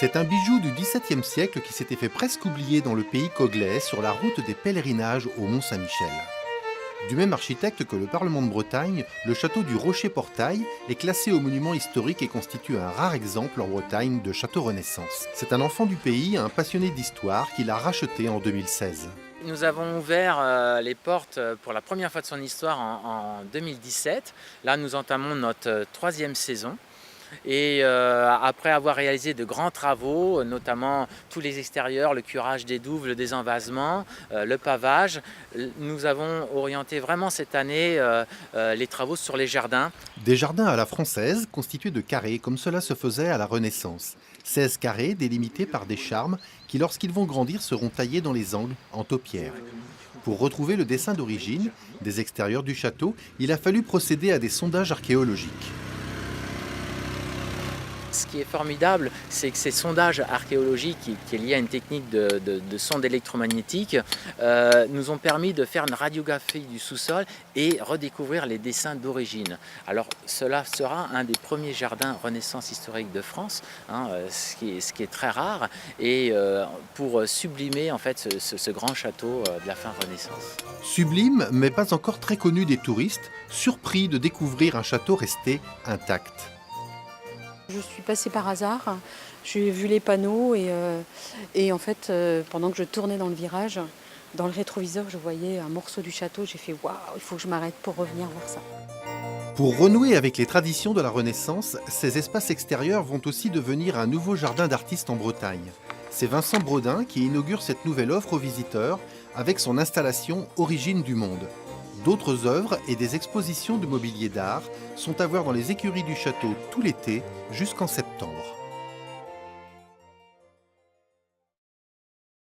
C'est un bijou du XVIIe siècle qui s'était fait presque oublier dans le pays coglais sur la route des pèlerinages au Mont-Saint-Michel. Du même architecte que le Parlement de Bretagne, le château du Rocher-Portail est classé au monument historique et constitue un rare exemple en Bretagne de château Renaissance. C'est un enfant du pays, un passionné d'histoire, qui l'a racheté en 2016. Nous avons ouvert les portes pour la première fois de son histoire en 2017. Là, nous entamons notre troisième saison. Et après avoir réalisé de grands travaux, notamment tous les extérieurs, le curage des douves, le désenvasement, le pavage, nous avons orienté vraiment cette année les travaux sur les jardins. Des jardins à la française, constitués de carrés, comme cela se faisait à la Renaissance. 16 carrés délimités par des charmes qui, lorsqu'ils vont grandir, seront taillés dans les angles en taupière. Pour retrouver le dessin d'origine des extérieurs du château, il a fallu procéder à des sondages archéologiques. Ce qui est formidable, c'est que ces sondages archéologiques, qui est lié à une technique de sonde électromagnétique, nous ont permis de faire une radiographie du sous-sol et redécouvrir les dessins d'origine. Alors cela sera un des premiers jardins Renaissance historique de France, ce qui est très rare, et pour sublimer en fait ce grand château de la fin Renaissance. Sublime, mais pas encore très connu des touristes, surpris de découvrir un château resté intact. Je suis passée par hasard, j'ai vu les panneaux et en fait, pendant que je tournais dans le virage, dans le rétroviseur, je voyais un morceau du château. J'ai fait « waouh, il faut que je m'arrête pour revenir voir ça ». Pour renouer avec les traditions de la Renaissance, ces espaces extérieurs vont aussi devenir un nouveau jardin d'artistes en Bretagne. C'est Vincent Brodin qui inaugure cette nouvelle offre aux visiteurs avec son installation Origine du monde. D'autres œuvres et des expositions de mobilier d'art sont à voir dans les écuries du château tout l'été jusqu'en septembre.